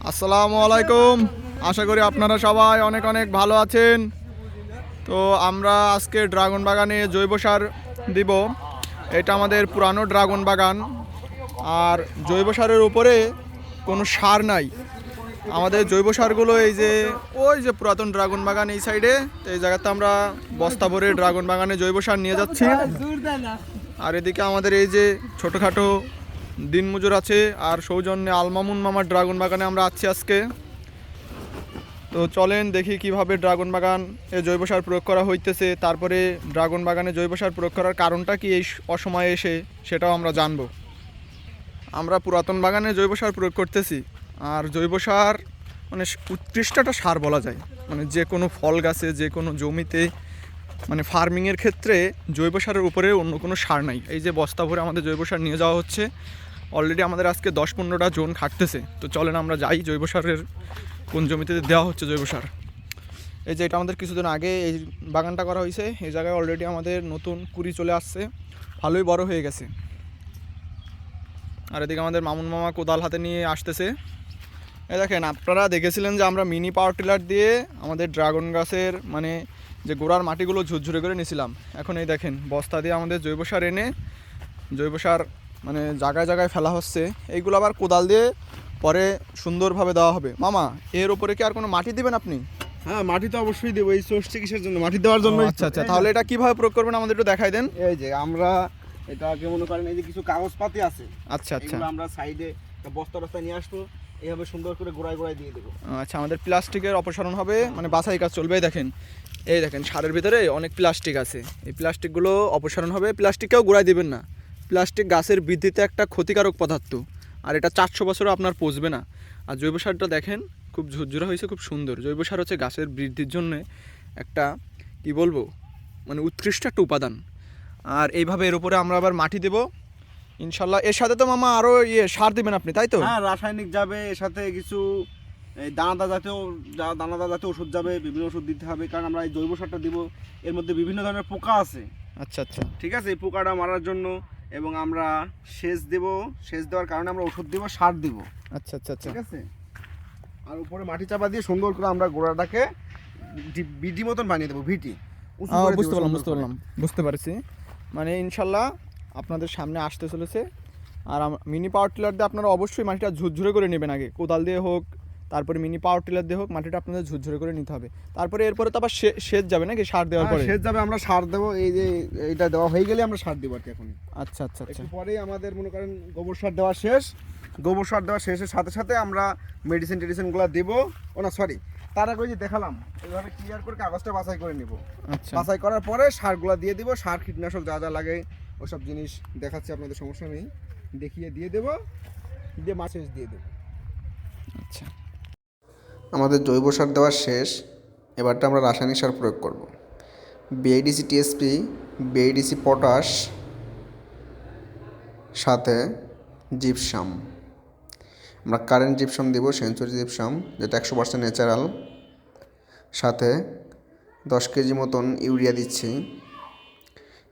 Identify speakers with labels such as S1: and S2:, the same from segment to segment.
S1: আসসালামু আলাইকুম। আশা করি আপনারা সবাই অনেক অনেক ভালো আছেন। তো আমরা আজকে ড্রাগন বাগানে জৈব সার দিব। এটা আমাদের পুরানো ড্রাগন বাগান, আর জৈব সারের উপরে কোনো সার নাই। আমাদের জৈব সারগুলো এই যে ওই যে পুরাতন ড্রাগন বাগান এই সাইডে, এই জায়গাতে আমরা বস্তা ভরে ড্রাগন বাগানে জৈব সার নিয়ে যাচ্ছি। আর এদিকে আমাদের এই যে ছোটোখাটো দিনমজুর আছে, আর সৌজন্যে আলমামুন মামার ড্রাগন বাগানে আমরা আছি আজকে। তো চলেন দেখি কিভাবে ড্রাগন বাগান এ জৈব সার প্রয়োগ করা হইতেছে, তারপরে ড্রাগন বাগানে জৈব সার প্রয়োগ করার কারণটা কি এই অসময়ে এসে সেটাও আমরা জানবো। আমরা পুরাতন বাগানে জৈব সার প্রয়োগ করতেছি, আর জৈব সার মানে উৎকৃষ্ট একটা সার বলা যায়। মানে যে কোনো ফল গাছে, যে কোনো জমিতে, মানে ফার্মিংয়ের ক্ষেত্রে জৈব সারের উপরে অন্য কোনো সার নাই। এই যে বস্তা ভরে আমাদের জৈব সার নিয়ে যাওয়া হচ্ছে। অলরেডি আমাদের আজকে 10-15টা জোন খাটতেছে। তো চলেন আমরা যাই জৈব সারের কোন জমিতে দেওয়া হচ্ছে জৈব সার। এই যে এটা আমাদের কিছুদিন আগে এই বাগানটা করা হয়েছে, এই জায়গায় অলরেডি আমাদের নতুন কুড়ি চলে আসছে, ভালোই বড় হয়ে গেছে। আর এদিকে আমাদের মামুন মামা কোদাল হাতে নিয়ে আসতেছে। এই দেখেন, আপনারা দেখেছিলেন যে আমরা মিনি পাওয়ার টিলার দিয়ে আমাদের ড্রাগন গাছের মানে যে গোড়ার মাটিগুলো ঝুরঝুরে করে নিয়েছিলাম। এখন এই দেখেন বস্তা দিয়ে আমাদের জৈব সার এনে জৈব সার মানে জায়গায় জায়গায় ফেলা হচ্ছে। এইগুলো আবার কোদাল দিয়ে পরে সুন্দরভাবে দেওয়া হবে। মামা, এর উপরে কি আর কোনো মাটি দিবেন আপনি?
S2: হ্যাঁ, মাটি তো অবশ্যই দেবো। এই চষছে কিসের জন্য? মাটি দেওয়ার জন্য।
S1: আচ্ছা আচ্ছা, তাহলে এটা কিভাবে প্রয়োগ করবেন আমাদের একটু দেখাই দেন।
S2: এই যে আমরা এটাকে মনে করেন, এই যে কিছু কাগজপাতি আছে,
S1: আচ্ছা আচ্ছা,
S2: এগুলো আমরা সাইডে বস্তা টস্তা নিয়ে আসবো, এইভাবে সুন্দর করে গোড়ায় গোড়ায় দিয়ে দেবো।
S1: আচ্ছা, আমাদের প্লাস্টিকের অপসারণ হবে, মানে বাছাই কাজ চলবে। এই দেখেন সারের ভিতরে অনেক প্লাস্টিক আছে, এই প্লাস্টিকগুলো অপসারণ হবে। প্লাস্টিককেও গোড়ায় দিবেন না, প্লাস্টিক গাছের বৃদ্ধিতে একটা ক্ষতিকারক পদার্থ, আর এটা 400 বছরও আপনার পচবে না। আর জৈব সারটা দেখেন খুব ঝুরঝুরা হয়েছে, খুব সুন্দর। জৈব সার হচ্ছে গাছের বৃদ্ধির জন্য একটা কি বলবো, মানে উৎকৃষ্ট একটা উপাদান। আর এইভাবে এর উপরে আমরা আবার মাটি দেবো ইনশাল্লাহ। এর সাথে তো মামা আরও সার দিবেন আপনি, তাই তো?
S2: হ্যাঁ, রাসায়নিক যাবে, এর সাথে কিছু এই দানাদার জাতীয় ওষুধ যাবে, বিভিন্ন ওষুধ দিতে হবে, কারণ আমরা এই জৈব সারটা দিব। এর মধ্যে বিভিন্ন ধরনের পোকা আছে।
S1: আচ্ছা আচ্ছা,
S2: ঠিক আছে, এই পোকাটা মারার জন্য। এবং আমরা সেচ দেব, সেচ দেওয়ার কারণে আমরা ওষুধ দিব, সার দিব।
S1: আচ্ছা আচ্ছা আচ্ছা,
S2: ঠিক আছে। আর উপরে মাটি চাপা দিয়ে সুন্দর করে আমরা গোড়াটাকে ভিটি মতন বানিয়ে দেবো। ভিটি
S1: বুঝতে পারছি। মানে ইনশাল্লাহ আপনাদের সামনে আসতে চলেছে। আর মিনি পাওয়ার টিলার দিয়ে আপনারা অবশ্যই মাটিটা ঝুরঝুরে করে নেবেন। আগে কোদাল দিয়ে হোক, তারপরে মিনি পাওয়ার টিলার দিয়ে হোক, মাটিটা আপনাদের ঝুরঝুরে করে নিতে হবে। তারপরে এরপরে তো আবার সেচ যাবে নাকি? সার দেওয়ার পরে
S2: সেচ যাবে, আমরা সার দেবো। এই যে এটা দেওয়া হয়ে গেলে আমরা সার দিব আর কি এখন।
S1: আচ্ছা আচ্ছা আচ্ছা,
S2: একটু পরেই আমাদের মনে করেন গোবর সার দেওয়া শেষ। গোবর সার দেওয়া শেষের সাথে সাথে আমরা মেডিসিনগুলো দেবো। ও না, সরি, তার আগে যে দেখালাম এইভাবে ক্লিয়ার করে কাগজটা বাছাই করে নিব।
S1: আচ্ছা,
S2: বাছাই করার পরে সারগুলো দিয়ে দিব। সার, কীটনাশক যা যা লাগে ওসব জিনিস দেখাচ্ছি আপনাদের, সমস্যা নেই, দেখিয়ে দিয়ে দেবো, দিয়ে মাছ শেষ দিয়ে দেবো।
S1: আচ্ছা,
S3: আমাদের জৈব সার দেওয়া শেষ। এবারটা আমরা রাসায়নিক সার প্রয়োগ করব। বিআইডিসি টিএসপি, বিআইডিসি পটাশ, সাথে জিপসাম। আমরা কারেন্ট জিপসাম দেব, সেঞ্চুরি জিপসাম, যেটা 100% ন্যাচারাল। সাথে 10 কেজি মতন ইউরিয়া দিচ্ছি।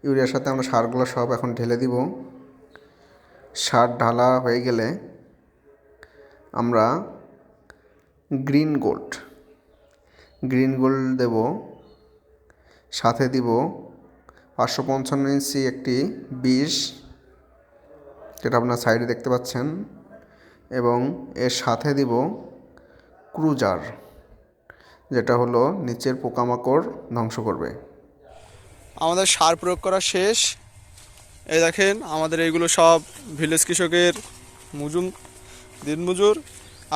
S3: ইউরিয়ার সাথে আমরা সারগুলো সব এখন ঢেলে দিব। সার ঢালা হয়ে গেলে আমরা গ্রিন গোল্ড দেব। সাথে দিব 555 ইঞ্চি একটি বিষ, যেটা আপনার সাইডে দেখতে পাচ্ছেন, এবং এর সাথে দিব ক্রুজার, যেটা হলো নিচের পোকামাকড় ধ্বংস করবে।
S1: আমাদের সার প্রয়োগ করা শেষ। এই দেখেন আমাদের এইগুলো সব ভিলেজ কৃষকের দিনমজুর।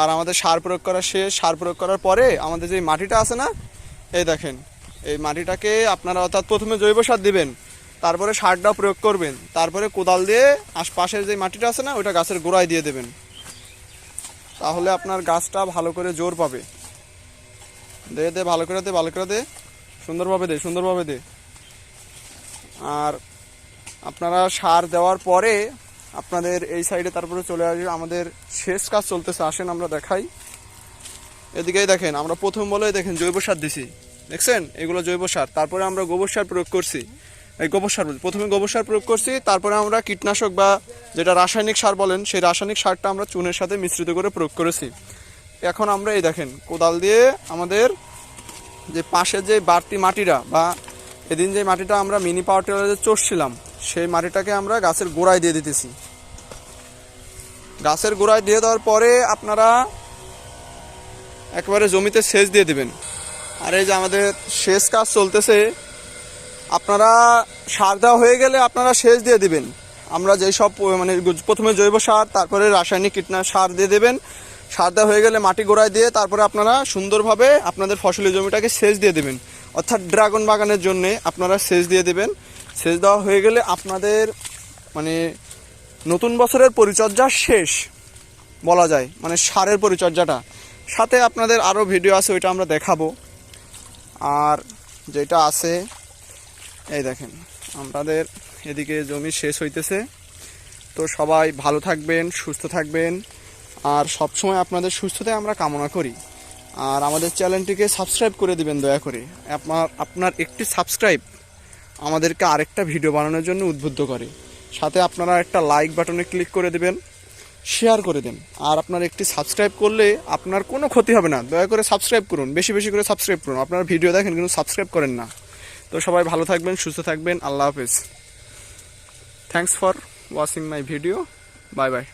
S1: আর আমাদের সার প্রয়োগ করা শেষ। সার প্রয়োগ করার পরে আমাদের যে মাটিটা আছে না, এই দেখেন এই মাটিটাকে আপনারা অর্থাৎ প্রথমে জৈব সার দিবেন, তারপরে সারটা প্রয়োগ করবেন, তারপরে কোদাল দিয়ে আশপাশের যে মাটিটা আছে না ওইটা গাছের গোড়ায় দিয়ে দেবেন। তাহলে আপনার গাছটা ভালো করে জোর পাবে। দে ভালো করে দে, সুন্দরভাবে দে। আর আপনারা সার দেওয়ার পরে আপনাদের এই সাইডে তারপরে চলে আসবে আমাদের শেষ কাজ চলতেছে। আসেন আমরা দেখাই। এদিকেই দেখেন, আমরা প্রথম বলেই দেখেন জৈব সার দিছি, দেখছেন এগুলো জৈব সার। তারপরে আমরা গোবর সার প্রয়োগ করছি। প্রথমে গোবর সার প্রয়োগ করছি, তারপরে আমরা কীটনাশক বা যেটা রাসায়নিক সার বলেন সেই রাসায়নিক সারটা আমরা চুনের সাথে মিশ্রিত করে প্রয়োগ করেছি। এখন আমরা এই দেখেন কোদাল দিয়ে আমাদের যে পাশের যে বাড়তি মাটিটা বা এদিন যে মাটিটা আমরা মিনি পাওয়ার টিলারে চষছিলাম সেই মাটিটাকে আমরা গাছের গোড়ায় দিয়ে দিতেছি। গাছের গোড়ায় দিয়ে দেওয়ার পরে আপনারা একেবারে জমিতে সেচ দিয়ে দিবেন। আর এই যে আমাদের সেচ কাজ চলতেছে, আপনারা সার দেওয়া হয়ে গেলে আপনারা সেচ দিয়ে দিবেন। আমরা যেই সব মানে প্রথমে জৈব সার, তারপরে রাসায়নিক কীটনাশক সার দিয়ে দেবেন। সার দেওয়া হয়ে গেলে মাটি গোড়ায় দিয়ে তারপরে আপনারা সুন্দরভাবে আপনাদের ফসলি জমিটাকে সেচ দিয়ে দেবেন। অর্থাৎ ড্রাগন বাগানের জন্য আপনারা সেচ দিয়ে দেবেন। সেচ দেওয়া হয়ে গেলে আপনাদের মানে নতুন বছরের পরিচর্যা শেষ বলা যায়, মানে সারের পরিচর্যাটা। সাথে আপনাদের আরও ভিডিও আছে, ওইটা আমরা দেখাবো। আর যেটা আছে এই দেখেন আমাদের এদিকে জমি শেষ হইতেছে। তো সবাই ভালো থাকবেন, সুস্থ থাকবেন, আর সবসময় আপনাদের সুস্থতাই আমরা কামনা করি। আর আমাদের চ্যানেলটিকে সাবস্ক্রাইব করে দিবেন দয়া করে। আপনার একটি সাবস্ক্রাইব আমাদেরকে আরেকটা ভিডিও বানানোর জন্য উদ্বুদ্ধ করে। সাথে আপনারা একটা লাইক বাটনে ক্লিক করে দেবেন, শেয়ার করে দেন। আর আপনার একটি সাবস্ক্রাইব করলে আপনার কোনো ক্ষতি হবে না, দয়া করে সাবস্ক্রাইব করুন, বেশি বেশি করে সাবস্ক্রাইব করুন। আপনারা ভিডিও দেখেন কিন্তু সাবস্ক্রাইব করেন না। তো সবাই ভালো থাকবেন, সুস্থ থাকবেন। আল্লাহ হাফেজ। Thanks for watching my video. Bye bye.